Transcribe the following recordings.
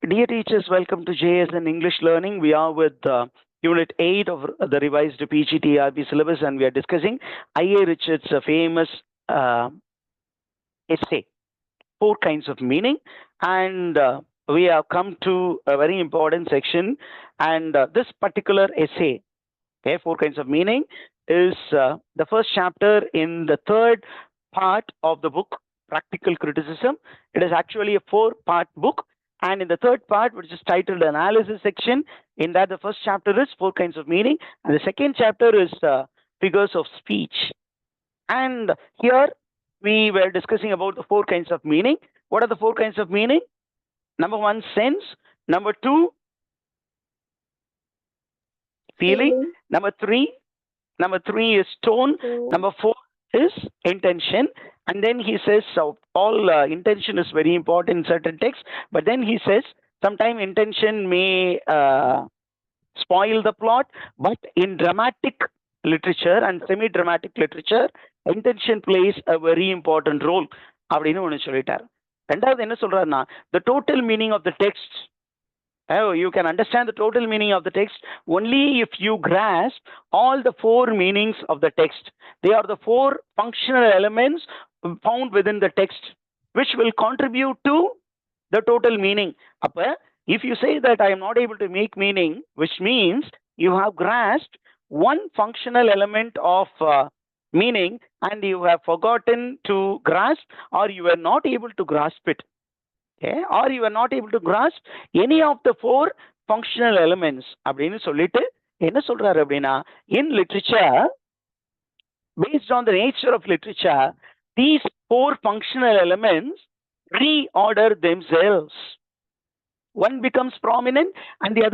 Dear teachers, welcome to JSN English Learning. We are with Unit 8 of the revised PGTRB syllabus, and we are discussing I.A. Richards' famous uh, essay, Four Kinds of Meaning. And we have come to a very important section. And this particular essay, okay, Four Kinds of Meaning, is the first chapter in the third part of the book, Practical Criticism. It is actually a four-part book. And in the third part, which is titled Analysis section, in that the first chapter is Four Kinds of Meaning, and the second chapter is Figures of Speech. And here we were discussing about the four kinds of meaning. What are the four kinds of meaning? Number one, sense. Number two, feeling. Number three is tone. Number four is intention. And then he says, so all intention is very important in certain texts, but then he says, sometimes intention may spoil the plot, but in dramatic literature and semi-dramatic literature, intention plays a very important role அப்படின்னு ஒன்று சொல்லிட்டார். ரெண்டாவது என்ன சொல்றாருன்னா, the total meaning of the text. Oh, you can understand the total meaning of the text only if you grasp all the four meanings of the text. They are the four functional elements found within the text, which will contribute to the total meaning. Appa, if you say that I am not able to make meaning, which means you have grasped one functional element of meaning and you have forgotten to grasp, or you are not able to grasp it. Okay? Or you are not able to grasp any of the four functional elements. அப்படின்னு சொல்லிட்டு என்ன சொல்றாரு அப்படின்னா, in literature, based on the nature of literature, these four functional elements reorder themselves. One becomes prominent and the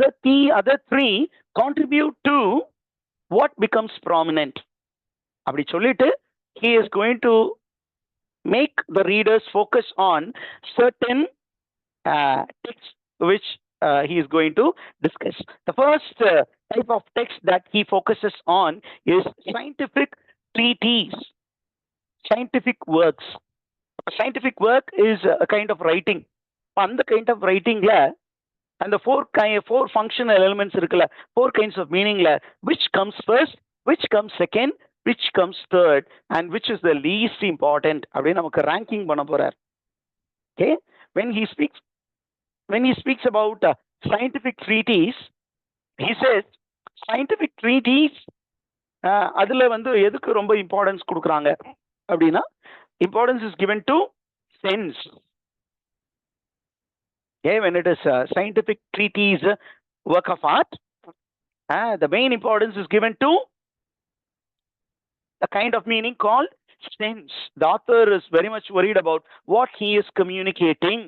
other three contribute to what becomes prominent. அப்படி சொல்லிட்டு he is going to make the readers focus on certain text which he is going to discuss. The first type of text that he focuses on is scientific treatise, scientific works. A scientific work is a kind of writing. அந்த kind of writingல அந்த four functional elements இருக்குல்ல, four kinds of meaningல, which comes first, which comes second, which comes third, and which is the least important அப்படின்னு நமக்கு ranking பண்ண போறார். Okay, when he speaks about scientific treatise, he says scientific treatise அதுல வந்து எதுக்கு ரொம்ப importance கொடுக்குறாங்க அப்படின்னா, importance is given to sense. Okay, when it is a scientific treatise, work of art, the main importance is given to the kind of meaning called sense. The author is very much worried about what he is communicating.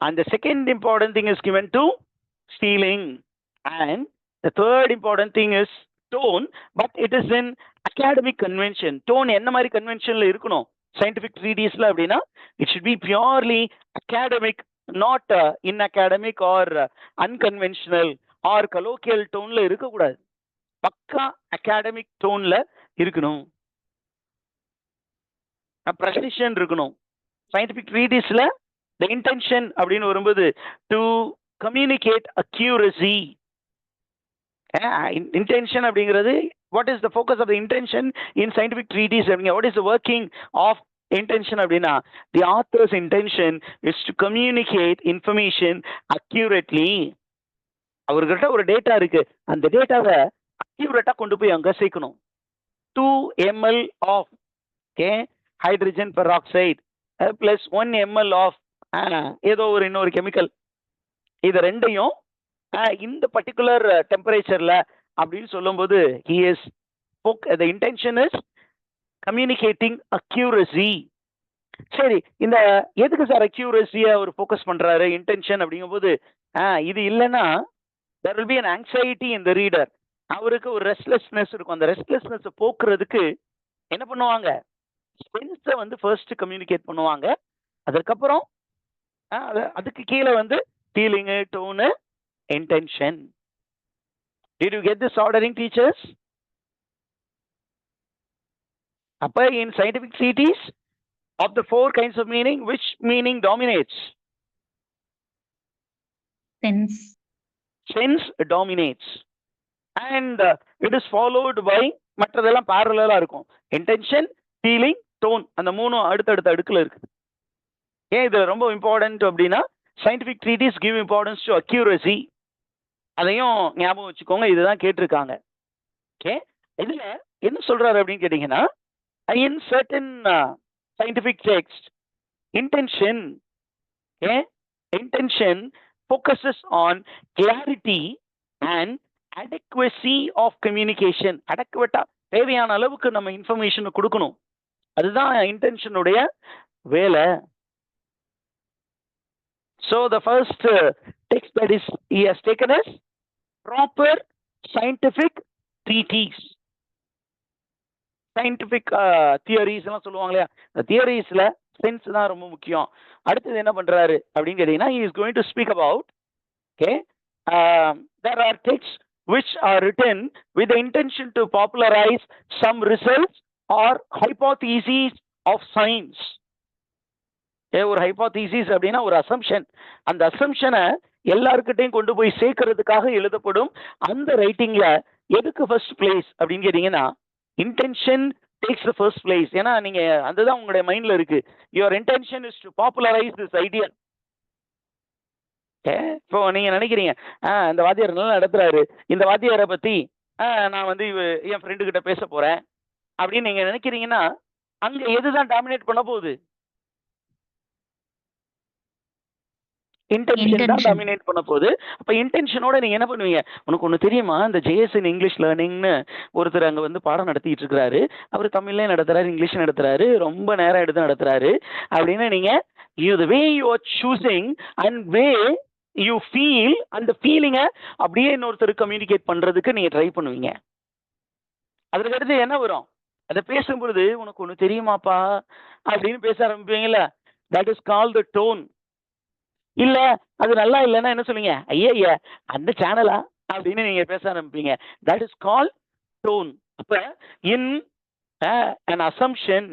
And the second important thing is given to feeling. And the third important thing is tone, but it is in academic convention. Tone என்ன மாதிரி கன்வென்ஷன்ல இருக்கணும் scientific treatise அப்படின்னா, it should be purely academic, not inacademic or unconventional or colloquial toneல இருக்கக்கூடாது. பக்கா academic டோன்ல இருக்கணும், precision இருக்கணும். Scientific ட்ரீட்டிஸ்ல த intention அப்படின்னு வரும்போது டு கம்யூனிகேட் அக்யூரசி. இன்டென்ஷன் அப்படிங்கிறது, what is the focus of the intention in scientific treatise அப்படிங்க, what is the working of intention அப்படின்னா, the author's intention is to communicate information accurately. அவர்கிட்ட ஒரு data இருக்கு, அந்த டேட்டாவை அக்யூரேட்டா கொண்டு போய் அங்க சேர்க்கணும். 2 ml of hydrogen peroxide plus 1 ml of ஏதோ ஒரு இன்னொரு கெமிக்கல், இது ரெண்டையும் இந்த பர்டிகுலர் டெம்பரேச்சர்ல அப்படின்னு சொல்லும்போது the intention is communicating accuracy. சரி, இந்த எதுக்கு சார் அக்யூரசிய அவர் ஃபோக்கஸ் பண்றாரு இன்டென்ஷன் அப்படிங்கும்போது, இது இல்லைன்னா there will be an anxiety in the reader. அவருக்கு ஒரு ரெஸ்ட்லெஸ்னஸ் இருக்கும். அந்த ரெஸ்ட்லெஸ்னஸ் போக்குறதுக்கு என்ன பண்ணுவாங்க, சென்ஸை வந்து ஃபர்ஸ்ட் கம்யூனிகேட் பண்ணுவாங்க. அதுக்கப்புறம் அதுக்கு கீழே வந்து feeling, tone, intention. Did you get this ordering, teachers? அப்ப in scientific treatise of the four kinds of meaning, which meaning dominates? Sense dominates. And it is followed by மற்றதெல்லாம் parallel இருக்கும். Intention, feeling, tone. அந்த மூணும் அடுத்தடுத்த அடுக்குல இருக்கு. ஏன் இது ரொம்ப இம்பார்ட்டன்ட் அப்படின்னா scientific treaties give importance to accuracy. அதையும் ஞாபகம் வச்சுக்கோங்க, இதுதான் கேட்டிருக்காங்க. ஓகே, இதுல என்ன சொல்றாரு அப்படின்னு கேட்டீங்கன்னா, in certain scientific text, intention focuses on clarity and adequacy of communication. adequate தேவையான அளவுக்கு நம்ம இன்ஃபர்மேஷன் கொடுக்கணும், அதுதான் இன்டென்ஷனுடைய வேலை. So the first text that is he has taken as proper scientific treatise. Scientific theories எல்லாம் சொல்லுவாங்க இல்லையா, இந்த தியரிஸ்ல சென்ஸ் தான் ரொம்ப முக்கியம். அடுத்தது என்ன பண்றாரு அப்படின்னு கேட்டீங்கன்னா, he is going to speak about, okay, there are texts which are written with the intention to popularize some results or hypotheses of science. ஒரு ஹைபோதீசிஸ் அப்படின்னா ஒரு அசம்ஷன், அந்த அசம்ஷனை எல்லாருக்கிட்டையும் கொண்டு போய் சேர்க்கறதுக்காக எழுதப்படும் அந்த ரைட்டிங்ல எதுக்கு ஃபர்ஸ்ட் பிளேஸ் அப்படின்னு கேட்டீங்கன்னா, intention takes the first place. ஏன்னா நீங்க அதுதான் உங்களுடைய மைண்ட்ல இருக்கு. Your intention is to popularise this idea. இப்போ நீங்க நினைக்கிறீங்க, இந்த வாத்தியார் நல்லா நடத்துறாரு, இந்த வாத்தியாரை பத்தி நான் வந்து என் ஃப்ரெண்டு கிட்ட பேச போறேன் அப்படின்னு நீங்க நினைக்கிறீங்கன்னா, அங்க எதுதான் டாமினேட் பண்ண போகுது? இன்டென்ஷன் தான் டாமினேட் பண்ண போகுது. அப்ப இன்டென்ஷனோட நீங்க என்ன பண்ணுவீங்க? உனக்கு ஒண்ணு தெரியுமா, இந்த ஜேஎஸ்என் இங்கிலீஷ் லேர்னிங்னு ஒருத்தர் அங்க வந்து பாடம் நடத்திட்டு இருக்கிறாரு, அவர் தமிழ்லயும் நடத்துறாரு, இங்கிலீஷ் நடத்துறாரு, ரொம்ப நேரம் எடுத்து நடத்துறாரு அப்படின்னு நீங்க the way you are choosing and way you feel, அந்த ஃபீலிங்கை அப்படியே இன்னொருத்தர் கம்யூனிகேட் பண்றதுக்கு நீங்க ட்ரை பண்ணுவீங்க. அதுக்கு அடுத்து என்ன வரும்? அதை பேசும்பொழுது உனக்கு ஒண்ணு தெரியுமாப்பா அப்படின்னு பேச ஆரம்பிப்பீங்கல்ல, that is call the tone. இல்ல அது நல்லா இல்லைன்னா என்ன சொல்லுவீங்க? ஐயா அந்த சேனலா அப்படின்னு நீங்க பேச ஆரம்பிப்பீங்க. That is call tone. அப்ப இன் an assumption,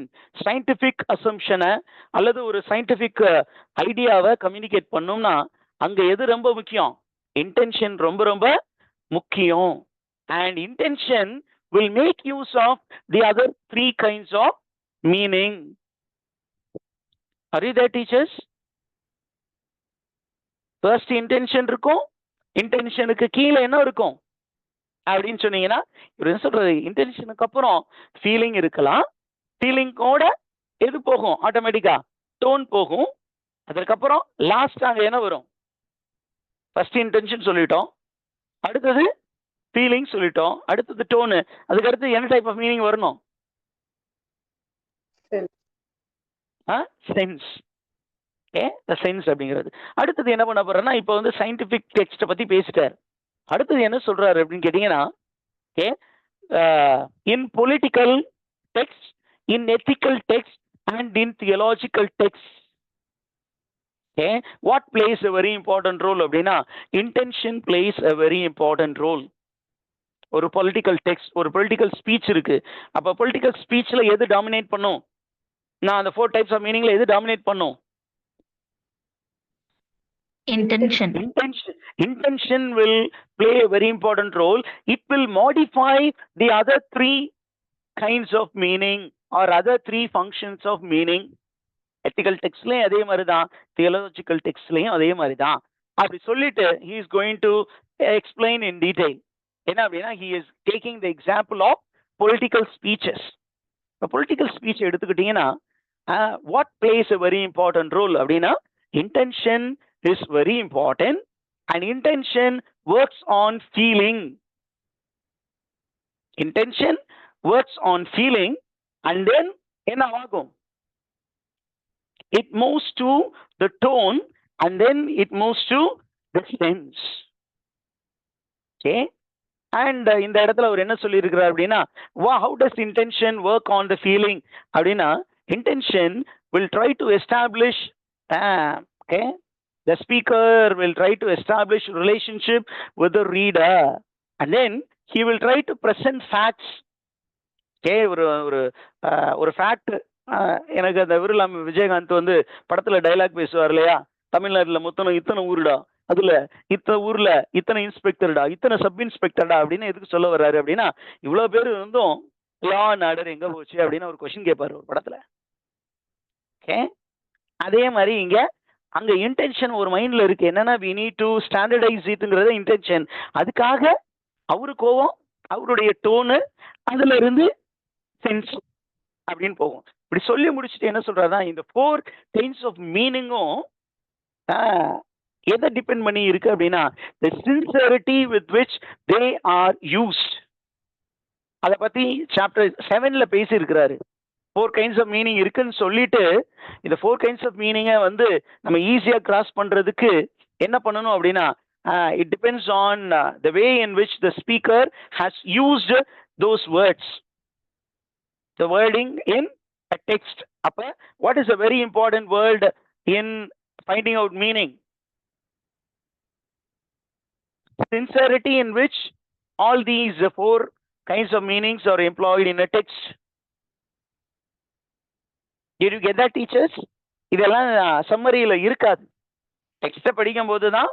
சயின்டிபிக் அசம்ஷனை அல்லது ஒரு சயின்டிபிக் ஐடியாவை கம்யூனிகேட் பண்ணோம்னா அங்க எது ரொம்ப முக்கியம்? இன்டென்ஷன் ரொம்ப ரொம்ப முக்கியம். And intention will make use of the other three kinds of meaning. Are you there, teachers? First intention இருக்கும், இன்டென்ஷனுக்கு கீழே என்ன இருக்கும் அப்படின்னு சொன்னீங்கன்னா, இவர் என்ன சொல்றது, இன்டென்ஷனுக்கு அப்புறம் ஃபீலிங் இருக்கலாம், ஃபீலிங்கோட எது போகும்? ஆட்டோமேட்டிக்கா டோன் போகும். அதற்கப்புறம் லாஸ்ட் அங்க என்ன வரும்? ஃபர்ஸ்ட் இன்டென்ஷன் சொல்லிட்டோம், அடுத்தது ஃபீலிங் சொல்லிட்டோம், அடுத்தது டோனு, அதுக்கு அடுத்து என்ன டைப் ஆஃப் மீனிங் வரணும்? சென்ஸ். சென்ஸ் அப்படிங்கிறது. அடுத்தது என்ன பண்ண போறேன்னா, இப்போ வந்து சயின்டிபிக் டெக்ஸ்ட்டை பத்தி பேசிட்டார். அடுத்தது என்ன சொல்றாரு அப்படின்னு கேட்டீங்கன்னா, இன் political text, in ethical text and in theological text, what place a very important role அப்படின்னா, intention place a very important role. ஒரு பொலிட்டிக்கல் டெக்ஸ்ட், ஒரு பொலிட்டிக்கல் ஸ்பீச் இருக்கு. அப்ப பொலிட்டிக்கல் ஸ்பீச்ல எது டாமினேட் பண்ணும்? நான் அந்த 4 டைப்ஸ் ஆஃப் மீனிங்ல எது டாமினேட் பண்ணும்? Intention will play a very important role. It will modify the other 3 kinds of meaning or other 3 functions of meaning. Ethical textலயும் அதே மாதிரி தான், theological textலயும் அதே மாதிரி தான். அப்படி சொல்லிட்டு he is going to explain in detail. என்ன அப்படின்னா, he is taking the example of political speeches. இப்போ பொலிட்டிக்கல் ஸ்பீச் எடுத்துக்கிட்டீங்கன்னா, what plays a very important role அப்படின்னா, intention is very important and intention works on feeling. Intention works on feeling and then என்ன ஆகும்? It moves to the tone and then it moves to the sense. Okay? And இந்த இடத்துல அவர் என்ன சொல்லி இருக்கிறார் அப்படின்னா, how does intention work on the feeling அப்படின்னா, intention will try to establish, the speaker will try to establish a relationship with the reader and then he will try to present facts. ஒரு fact, எனக்கு அந்த விருலாம் விஜயகாந்த் வந்து படத்துல dialogue பேசுவார் இல்லையா, தமிழ்நாட்டுல மொத்தம் இத்தனை ஊருடா, அதுல இத்தனை ஊர்ல இத்தனை இன்ஸ்பெக்டர்டா, இத்தனை சப் இன்ஸ்பெக்டர்டா அப்படின்னு எதுக்கு சொல்ல வர்றாரு அப்படின்னா, இவ்வளவு பேர் இருந்தும் லா அண்ட் ஆர்டர் எங்க போச்சு அப்படின்னு ஒரு கொஸ்டின் கேட்பாரு ஒரு படத்துல. ஓகே, அதே மாதிரி இங்க அங்க இன்டென்ஷன் ஒரு மைண்ட்ல இருக்கு, என்னன்னா we need to standardize itங்கிறது இன்டென்ஷன். அதுக்காக அவரு கோவம், அவருடைய டோனு, அதுல இருந்து சென்ஸ் அப்படின்னு போகும். இப்படி சொல்லி முடிச்சுட்டு என்ன சொல்றாருன்னா, இந்த 4 kinds of மீனிங்கும் எதை டிபெண்ட் பண்ணி இருக்கு அப்படின்னா, the sincerity with which they are used. அதை பத்தி சாப்டர் 7ல பேசி இருக்கிறாரு. 4 kinds of meaning இருக்குன்னு சொல்லிட்டு இந்த 4 kinds of meaning வந்து நம்ம ஈஸியா கிராஸ் பண்றதுக்கு என்ன பண்ணணும் அப்படின்னா, it depends on the way in which the speaker has used those words, the wording in a text. அப்ப what is a very important word in finding out meaning? Sincerity in which all these 4 kinds of meanings are employed in a text. Did you get that, teachers? இதெல்லாம் சம்மரியில இருக்காது. டெக்ஸ்ட படிக்கும் போது தான்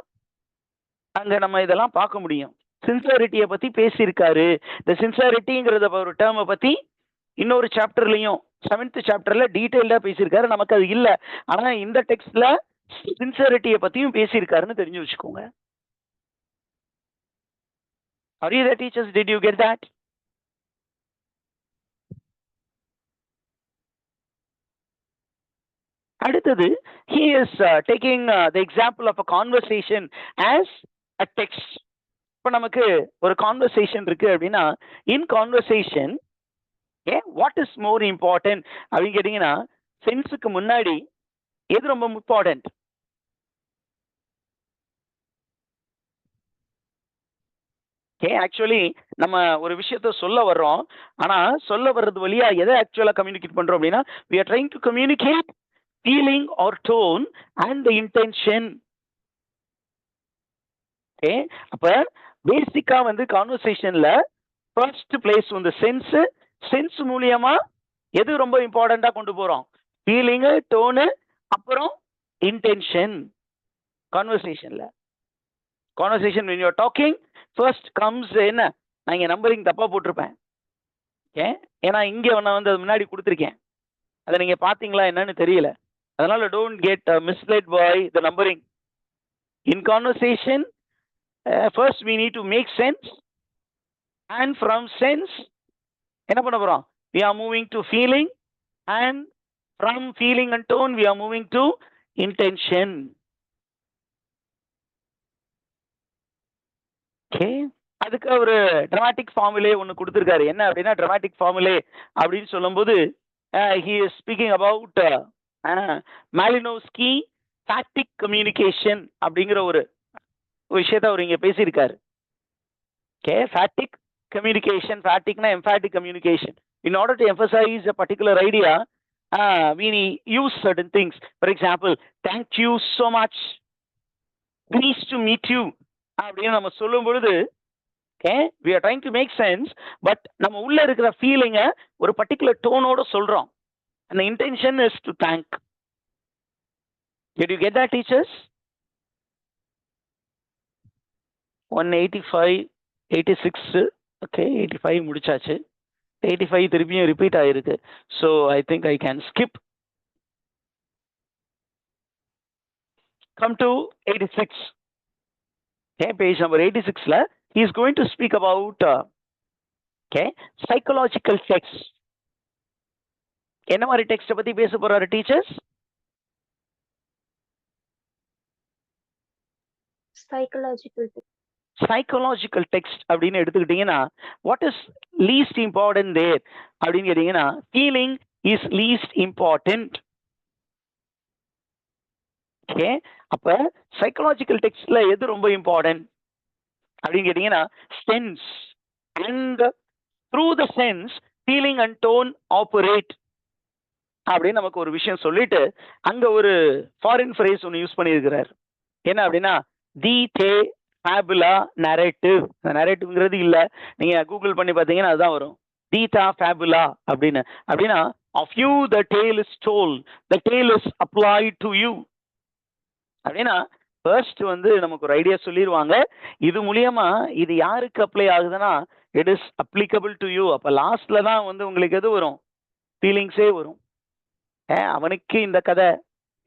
அங்க நம்ம இதெல்லாம் பார்க்க முடியும். சின்சியரிட்டியை பத்தி பேசியிருக்காரு. இந்த சின்சியரிட்டிங்கிறத ஒரு டேர்மை பத்தி இன்னொரு சாப்டர்லயும் 7th சாப்டர்ல டீடைல்டா பேசியிருக்காரு. நமக்கு அது இல்லை, ஆனா இந்த டெக்ஸ்ட்ல சின்சியரிட்டியை பத்தியும் பேசியிருக்காருன்னு தெரிஞ்சு வச்சுக்கோங்க. Are you there, teachers? Did you get that? அடுத்தது, he is taking the example of a conversation as a text. இப்போ நமக்கு ஒரு கான்வர்சேஷன் இருக்கு அப்படின்னா, in conversation what is more important அப்படின்னு கேட்டீங்கன்னா, சென்ஸுக்கு முன்னாடி எது ரொம்ப இம்பார்ட்டன்ட்? ஆக்சுவலி நம்ம ஒரு விஷயத்த சொல்ல வர்றோம், ஆனா சொல்ல வர்றது வழியா எதை ஆக்சுவலா கம்யூனிகேட் பண்றோம் அப்படின்னா, we are trying to communicate feeling or tone and the intention. Okay, அப்ப பேசிக்கா வந்து கான்வர்சேஷன்ல ஃபர்ஸ்ட் பிளேஸ் வந்து சென்ஸ் மூலியமா எது ரொம்ப இம்பார்ட்டண்டா கொண்டு போறோம்? ஃபீலிங், டோனு, அப்புறம் intention. Conversation when you are talking first comes என்ன, நான் இங்க நம்பரிங் தப்பா போட்டிருப்பேன். ஓகே, ஏன்னா இங்க நான் வந்து அது முன்னாடி கொடுத்துருக்கேன், அதை நீங்க பாத்தீங்களா என்னன்னு தெரியல, அதனால don't get misled by the numbering. In conversation first we need to make sense, and from sense என்ன பண்ண போறோம்? We are moving to feeling, and from feeling and tone we are moving to intention. Okay, அதுக்கு ஒரு dramatic formula ஒன்னு கொடுத்திருக்காரு. என்ன அப்படின்னா, dramatic formula அப்படின்னு சொல்லும்போது he is speaking about Malinowski phatic communication அப்படிங்கிற ஒரு விஷயத்தை அவர் இங்க பேசியிருக்காரு. ஓகே, ஃபேக்டிக் கம்யூனிகேஷன், ஃபேக்டிக்னா emphatic communication. In order to emphasize a particular idea, we use certain things. For example, thank you so much, pleased to meet you அப்படின்னு நம்ம சொல்லும் பொழுது, okay, we are trying to make sense, but நம்ம உள்ள இருக்கிற ஃபீலிங்க ஒரு particular டோனோட சொல்றோம். And the intention is to thank. Did you get that, teachers? 185, 86, okay, 85 முடிச்சாச்சு. 85 திருப்பியும் ரிப்பீட் ஆயிருக்கு. So I think I can skip. Come to 86. Okay, page number 86ல he is going to speak about okay, psychological text. என்ன மாதிரி text பத்தி பேச போறாரு teachers? Psychological text அப்படின்னு எடுத்துக்கிட்டீங்கன்னா, what is least important there அப்படின்னு கேட்டீங்கன்னா, feeling is least important. Okay, அப்ப சைக்கலாஜிக்கல் டெக்ஸ்ட்ல எது ரொம்ப இம்பார்ட்டன்ட் அப்படின்னு கேட்டீங்கன்னா, sense. And through the sense feeling and tone operate அப்படின்னு நமக்கு ஒரு விஷயம் சொல்லிட்டு அங்க ஒரு ஃபாரின் ஃப்ரேஸ் ஒன்று யூஸ் பண்ணியிருக்கிறார். என்ன அப்படின்னா, தி தே ஃபேபுலா நரேட்டிவ். நரேட்டிவ்ங்கிறது இல்லை, நீங்க கூகுள் பண்ணி பார்த்தீங்கன்னா அதுதான் வரும், தீதா ஃபேபுலா அப்படின்னு. அப்படின்னா, of you the tale is told, the tale is applied to you. அப்படின்னா ஃபர்ஸ்ட் வந்து நமக்கு ஒரு ஐடியா சொல்லிடுவாங்க. இது மூலியமா இது யாருக்கு அப்ளை ஆகுதுன்னா it is applicable to you. அப்ப லாஸ்ட்ல தான் வந்து உங்களுக்கு எது வரும், ஃபீலிங்ஸே வரும். அவனுக்கு இந்த கதை,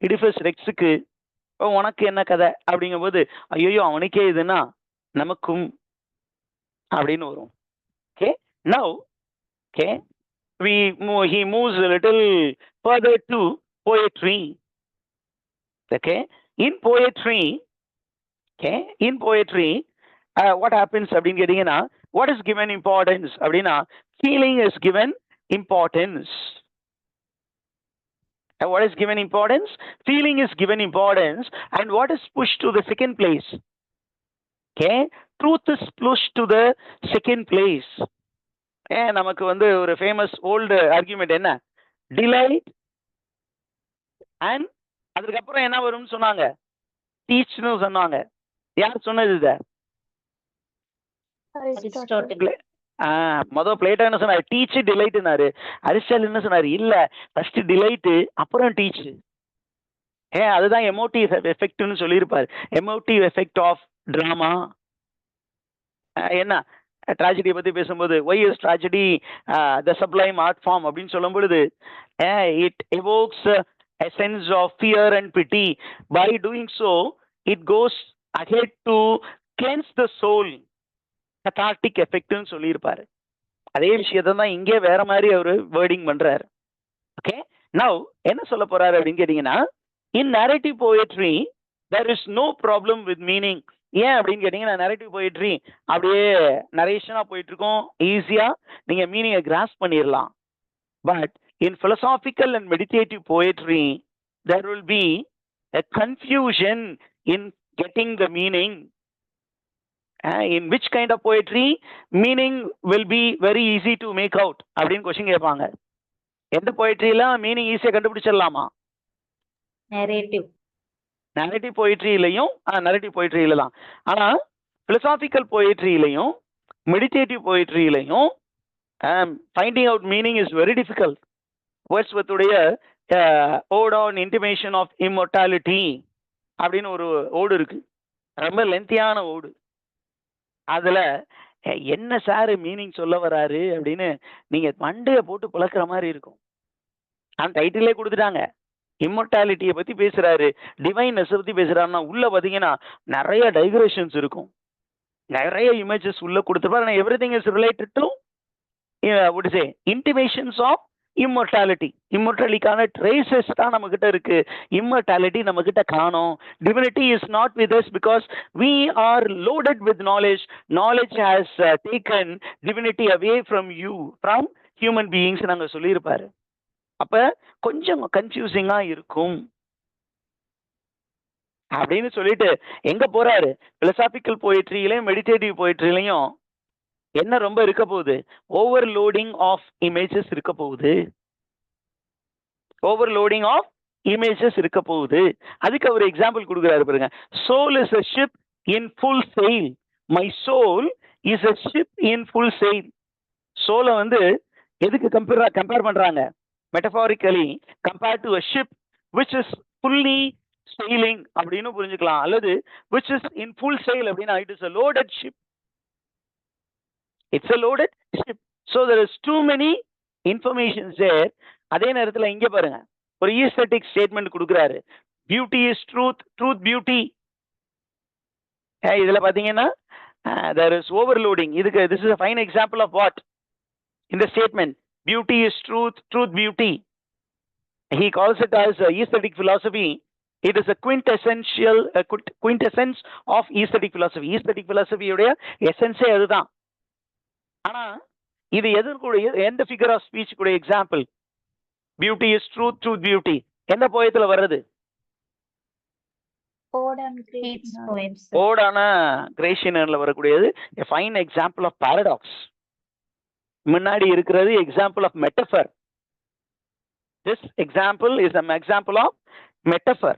இடிஃபஸ் ரெக்ஸுக்கு உனக்கு என்ன கதை அப்படிங்கும்போது ஐயோ அவனுக்கே இதுன்னா நமக்கும் அப்படின்னு வரும். Okay, now okay he moves a little further to poetry. Okay, in poetry, what happens அப்படின்னு கேட்டீங்கன்னா what is given importance அப்படின்னா feeling is given importance. What is given importance? Feeling is given importance. And what is pushed to the second place? Okay, truth is pushed to the second place. நமக்கு வந்து ஒரு famous old argument என்ன, delight and அதுக்கப்புறம் என்ன வரும்னு சொன்னாங்க, டீச்னு சொன்னாங்க. யார் சொன்னது இத? மொதல் பிளேட்டோ என்ன சொன்னாரு, டீச் டிலைட்னாரு. அரிஸ்டாட்டில் என்ன சொன்னாரு, இல்ல ஃபர்ஸ்ட் டிலைட் அப்புறம் டீச். அதுதான் எமோட்டிவ் எஃபெக்ட்னு சொல்லியிருப்பாரு. Emotive effect of drama. என்ன ட்ராஜடியை பத்தி பேசும்போது why is tragedy the sublime art form அப்படின்னு சொல்லும் பொழுது it evokes a sense of fear and pity. By doing so it goes ahead to cleanse the soul. cathartic effect னு சொல்லியிருப்பாரு. அதே விஷயத்தை தான் இங்கே வேற மாதிரி அவரு வேர்டிங் பண்றாரு. ஓகே, நவ் என்ன சொல்ல போறாரு அப்படின்னு கேட்டீங்கன்னா, இன் narrative poetry there is no problem with meaning. ஏன் அப்படின்னு கேட்டீங்கன்னா, நரேட்டிவ் போயிட்ரி அப்படியே நரேஷனா போயிட்டு இருக்கோம், ஈஸியா நீங்க மீனிங்கை கிராஸ் பண்ணிடலாம். But in philosophical and meditative poetry there will be a confusion in getting the meaning. In which kind of poetry meaning will be very easy to make out அப்படின்னு question கேட்பாங்க. எந்த போயிட்ரியில meaning ஈஸியா கண்டுபிடிச்சிடலாமா? Narrative போயிட்ரியிலையும் narrative போயிட்ரியில தான். ஆனா philosophical போயிட்ரியிலையும் meditative போயிட்ரியிலையும் finding out meaning is very difficult. வேர்ட்ஸ்வர்த்துடைய ode on intimation of immortality அப்படின்னு ஒரு ஓடு இருக்கு, ரொம்ப லென்த்தியான ஓடு. அதுல என்ன சார் மீனிங் சொல்ல வராரு அப்படின்னு நீங்க மண்டையை போட்டு பிளக்குற மாதிரி இருக்கும். அந்த டைட்டிலே கொடுத்துட்டாங்க, இம்மோர்டாலிட்டியை பத்தி பேசுறாரு, டிவைன்னஸ் பத்தி பேசுறாருன்னா உள்ள பாத்தீங்கன்னா நிறைய டைக்ரேஷன்ஸ் இருக்கும், நிறைய இமேஜஸ் உள்ள கொடுத்துருப்பாரு. Everything is related to what is intimations of immortality. இம்மோர்டாலிட்டிக்கான ட்ரேசஸ் தான் நம்ம கிட்ட இருக்கு, இம்மோர்டாலிட்டி நம்ம கிட்ட காணோம். Divinity is not with us because we are loaded with knowledge. Knowledge has taken divinity away from you, from human beings நாங்க சொல்லியிருப்பாரு. அப்ப கொஞ்சம் கன்ஃபியூசிங்கா இருக்கும் அப்படின்னு சொல்லிட்டு எங்க போறாரு, பிலசாபிக்கல் போயிட்ரியிலையும் மெடிடேட்டிவ் போயிட்ரியிலையும் என்ன ரொம்ப இருக்க போகுது, ஓவர்லோடிங் ஆஃப் இமேஜஸ் இருக்க போகுது, ஓவர்லோடிங் ஆஃப் இமேஜஸ் இருக்க போகுது. அதுக்கு அவர் எக்ஸாம்பிள் கொடுக்குறாரு பாருங்க. Soul is a ship in full sail. My soul is a ship in full sail. சோலை வந்து எதுக்கு கம்பேர் பண்றாங்க, metaphorically compared to a ship which is fully sailing அப்படின்னு புரிஞ்சுக்கலாம், அல்லது which is in full sail அப்படின்னா it is a loaded ship. It's a loaded ship. So there is too many informations there. அதே நேரத்தில் இங்க பாருங்க, ஒரு ஈஸ்தட்டிக் ஸ்டேட்மெண்ட் கொடுக்குறாரு. Beauty is truth, truth beauty. இதுல பாத்தீங்கன்னா there is overloading. இதுக்கு this is a fine example of what in the statement, beauty is truth, truth beauty. He calls it as aesthetic philosophy. It is a quintessence of aesthetic philosophy. Aesthetic philosophy உடைய எசன்ஸே அதுதான். ஆனா இது எதற்குடைய எந்த figure of speech கூட example, beauty is truth, truth beauty எந்த போயத்துல வர்றது? ஓடான கிரேஷியன்ல வரக்கூடியது. a fine example of paradox. முன்னாடி இருக்கிறது example of metaphor. This example is an example of metaphor.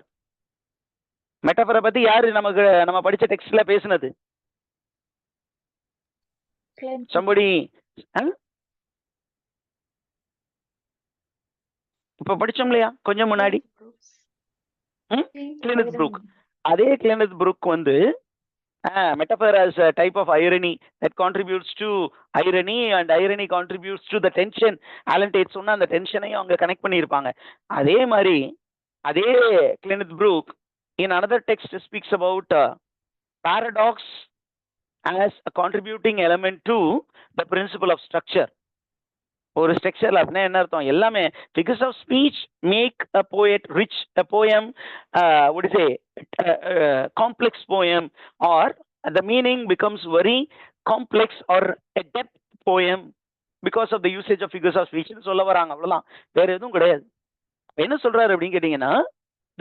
மெட்டஃபரை பத்தி யாரு நம்ம படிச்ச டெக்ஸ்ட்ல பேசுனது? somebody இப்ப படிச்சோம் இல்லையா கொஞ்சம் முன்னாடி, கிளினித் ப்ரூக். அதே கிளெனத் புரூக் வந்து metaphor as a type of irony that contributes to irony and irony contributes to the tension. Allen Tate சொன்ன அந்த டென்ஷனையும் அவங்க கனெக்ட் பண்ணியிருப்பாங்க. அதே மாதிரி அதே Cleanth Brooks in another text speaks about paradox as a contributing element to the principle of structure. ஒரு ஸ்ட்ரக்சர்ல அப்படின்னா என்ன அர்த்தம்? எல்லாமே figures of speech make a poet rich, a poem what is a complex poem, or the meaning becomes very complex or a depth poem because of the usage of figures of speech சொல்ல வராங்க. அவ்வளவுதான், வேற எதுவும் கிடையாது. என்ன சொல்றாரு அப்படின்னு கேட்டீங்கன்னா,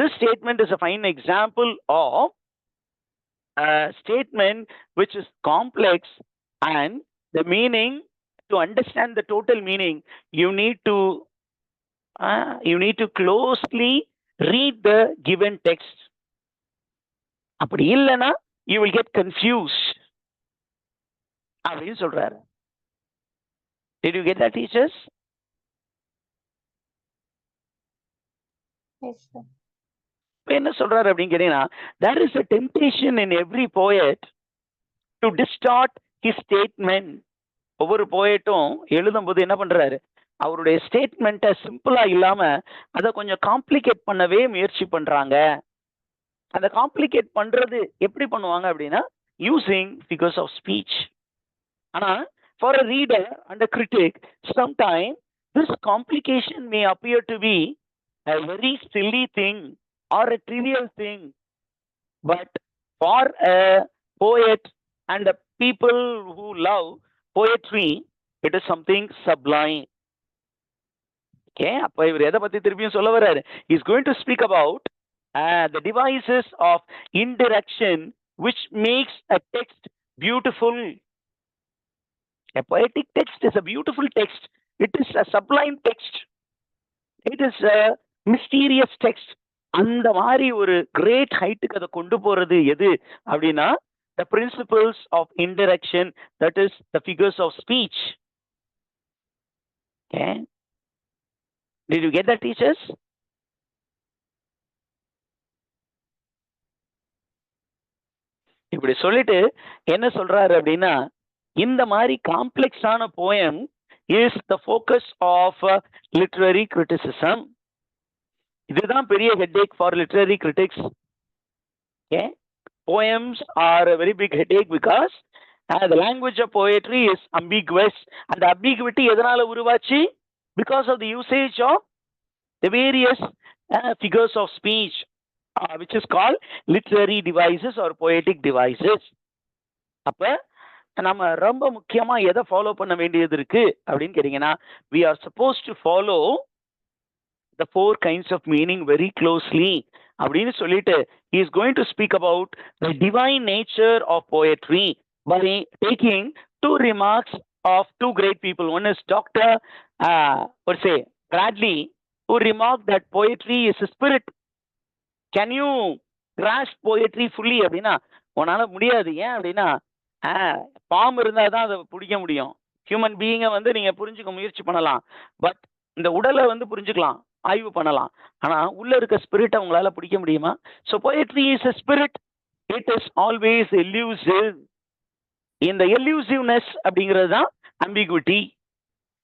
this statement is a fine example of a statement which is complex, and the meaning, to understand the total meaning, you need to closely read the given text. அப்படி இல்லைன்னா you will get confused அப்படின்னு சொல்றாரு. Did you get that, teachers? Yes, sir. என்ன சொல்றாரு அப்படின்னு கேட்டீங்கன்னா, there is a temptation in every poet to distort his statement. ஒவ்வொரு போயட்டும் எழுதும்போது என்ன பண்றாரு, அவருடைய ஸ்டேட்மெண்ட்டை சிம்பிளா இல்லாம அதை கொஞ்சம் காம்ப்ளிகேட் பண்ணவே முயற்சி பண்றாங்க. அந்த காம்ப்ளிகேட் பண்றது எப்படி பண்ணுவாங்க அப்படின்னா, யூசிங் ஃபிகர்ஸ் ஆஃப் ஸ்பீச். ஆனா for a reader and a critic, sometime this complication may appear to be a very silly thing or a trivial thing, but for a poet and the people who love poetry, it is something sublime. Okay, அப்ப இவர் எதை பத்தி திருப்பியும் சொல்ல வர்றாரு? He is going to speak about the devices of indirection which makes a text beautiful. A poetic text is a beautiful text. It is a sublime text. It is a mysterious text. அந்த மாதிரி ஒரு great ஹைட்டுக்கு அதை கொண்டு போறது எது அப்படின்னா, the principles of indirection, that is the figures of speech. Okay, did you get that, teachers? இப்படி சொல்லிட்டு என்ன சொல்றாரு அப்படின்னா, இந்த மாதிரி காம்ப்ளெக்ஸான poem is the focus of literary criticism. இதுதான் பெரிய headache for literary critics. Okay, poems are a very big headache because the language of poetry is ambiguous. And the ambiguity எதனால உருவாச்சு? Because of the usage of the various figures of speech, which is called literary devices or poetic devices. அப்ப நம்ம ரொம்ப முக்கியமா எதை follow பண்ண வேண்டியது இருக்கு அப்படின்னு கேட்டீங்கன்னா, we are supposed to follow the four kinds of meaning very closely அப்படின்னு சொல்லிட்டு he is going to speak about the divine nature of poetry by taking two remarks of two great people. One is Dr. Bradley, who remarked that poetry is a spirit. Can you grasp poetry fully அப்படின்னா உன்னால முடியாது. ஏன் அப்படின்னா, பாம்பு இருந்தால் தான் அதை பிடிக்க முடியும். ஹியூமன் பீயிங்கை வந்து நீங்க புரிஞ்சுக்க முயற்சி பண்ணலாம், பட் இந்த உடலை வந்து புரிஞ்சுக்கலாம், ஆய்வு பண்ணலாம். ஆனா உள்ள இருக்க ஸ்பிரிட் அவங்களால பிடிக்க முடியுமா? So poetry is a spirit. It is always elusive. இந்த எல்யூசிவ்னஸ் அப்படிங்கிறது தான் ambiguity.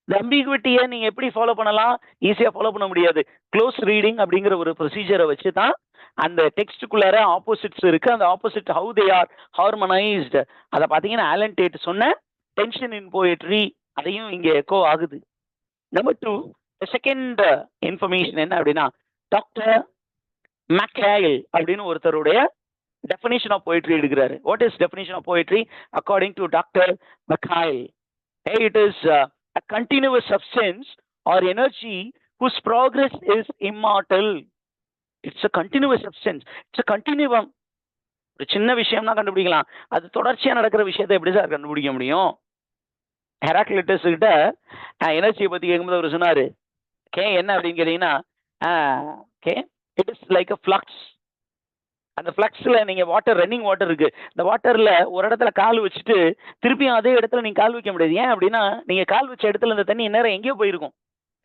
இந்த ambiguity-யை நீங்க எப்படி ஃபாலோ பண்ணலாம்? ஈஸியா ஃபாலோ பண்ண முடியாது. க்ளோஸ் ரீடிங் அப்படிங்கிற ஒரு ப்ரொசீஜரை வச்சு தான் அந்த டெக்ஸ்டுக்குள்ளார ஆப்போசிட்ஸ் இருக்கு. அந்த ஆப்போசிட் ஹவு தே ஆர் ஹார்மனைஸ்டு, அதை பார்த்தீங்கன்னா ஆலன் டேட் சொன்ன டென்ஷன் இன் போயட்ரி அதையும் இங்கே எக்கோ ஆகுது. நம்பர் 2, செகண்ட் இன்ஃபர்மேஷன் என்ன அப்படின்னா, டாக்டர் மெக்காயில் அப்படின்னு ஒருத்தருடைய definition of poetry எடுக்கிறாரு. What is definition of poetry according to Dr. Mikhail? Hey, it is a continuous substance or energy whose progress is immortal. It's a continuous substance. It's a continuum. ஒரு சின்ன விஷயம்னா கண்டுபிடிக்கலாம், அது தொடர்ச்சியா நடக்கிற விஷயத்தை எப்படி சார் கண்டுபிடிக்க முடியும்? ஹெராக்லிட்டஸ் கிட்ட எனர்ஜியை பத்தி கேட்கும்போது அவர் சொன்னாரு, ஓகே என்ன அப்படின்னு கேட்டீங்கன்னா, okay it is like a flux. அந்த ஃப்ளக்ஸில் நீங்கள் வாட்டர், ரன்னிங் வாட்டர் இருக்குது, இந்த வாட்டரில் ஒரு இடத்துல கால் வச்சுட்டு திருப்பியும் அதே இடத்துல நீங்கள் கால் வைக்க முடியாது. ஏன் அப்படின்னா, நீங்கள் கால் வச்ச இடத்துல இந்த தண்ணி நேரம் எங்கேயோ போயிருக்கும்,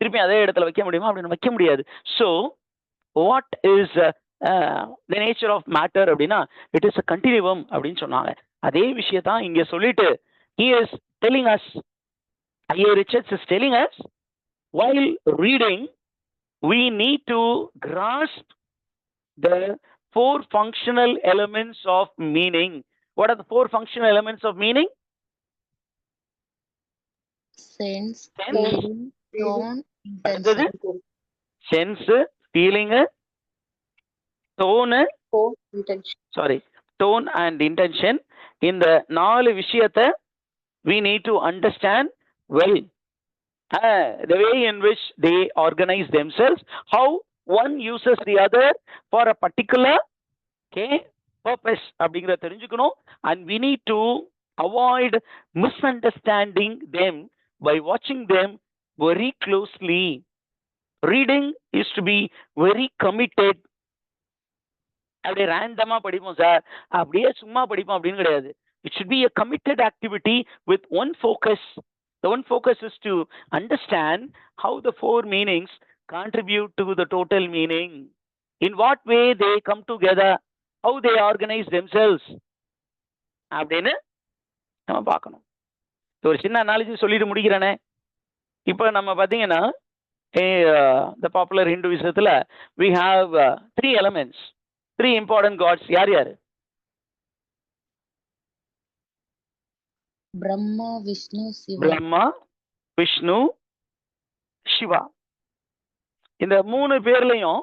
திருப்பியும் அதே இடத்துல வைக்க முடியுமா அப்படின்னு வைக்க முடியாது. So what is the nature of matter அப்படின்னா இட் இஸ் அ கண்டினியூவம் அப்படின்னு சொன்னாங்க. அதே விஷயத்தான் இங்க சொல்லிட்டு he is telling us, I.A. Richards is telling us, while reading we need to grasp the four functional elements of meaning. What are the four functional elements of meaning? Sense, Sense, feeling, tone, intention. sense, feeling, tone, Intention. sorry, tone and intention. இந்த நாலு விஷயத்தை we need to understand well. The way in which they organize themselves, how one uses the other for a particular purpose அப்படிங்கிற தெரிஞ்சுக்கணும். And we need to avoid misunderstanding them by watching them very closely. Reading is to be very committed. அப்படியே ரேண்டமா படிப்போம் sir, அப்படியே சும்மா படிப்போம் அப்படின்னு கிடையாது. It should be a committed activity with one focus. The one focus is to understand how the four meanings contribute to the total meaning. In what way they come together, how they organize themselves அப்படின்னு நம்ம பார்க்கணும். ஒரு சின்ன analogy சொல்லிட்டு முடிக்கிறேனே. இப்போ நம்ம பார்த்தீங்கன்னா the popular Hinduismத்துல we have three elements, three important gods. யார் யாரு? பிரம்மா, விஷ்ணு, சிவா. பிரம்மா, விஷ்ணு, சிவா. இந்த மூணு பேர்லயும்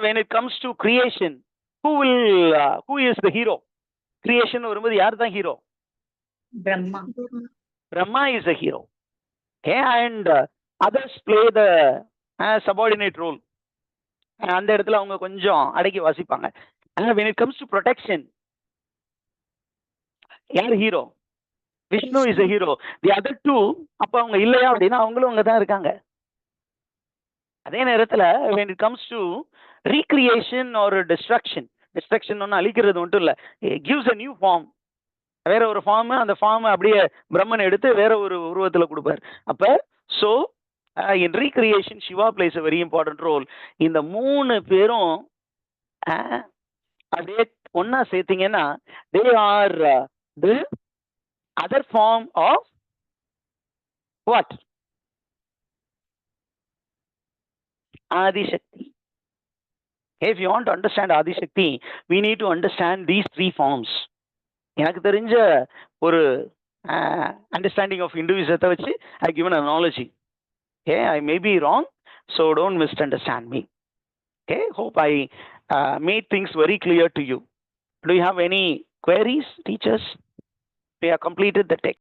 when it comes to creation, who is the hero? Creation வரும்போது யார் தான் hero? Brahma. Brahma is the hero. Okay, and others play the subordinate role. அந்த இடத்துல அவங்க கொஞ்சம் அடக்கி வாசிப்பாங்க. when it comes to protection, யார் hero? Vishnu is a hero. The other two, அப்ப அவங்க இல்லையா அப்படின்னா அவங்களும் அங்க தான் இருக்காங்க. அதே நேரத்துல when it comes to recreation or destruction ஒன்னு அழிக்கிறது மட்டும் இல்ல, it gives a new form. வேற ஒரு ஃபார்ம், அந்த ஃபார்ம் அப்படியே பிரம்மன் எடுத்து வேற ஒரு உருவத்துல கொடுப்பார். அப்ப so in recreation Shiva plays a very important role. இந்த மூணு பேரும் அப்படியே ஒன்னா சேர்த்தீங்கன்னா they are the other form of what? Adi Shakti. If you want to understand Adi Shakti, we need to understand these three forms. எனக்கு தெரிஞ்ச ஒரு understanding of இண்டிவிஜுவத்தை வச்சு ஐ given a knowledge. Okay, I may be wrong, so don't misunderstand me. Okay, hope I made things very clear to you. Do you have any queries, teachers? We have completed the text.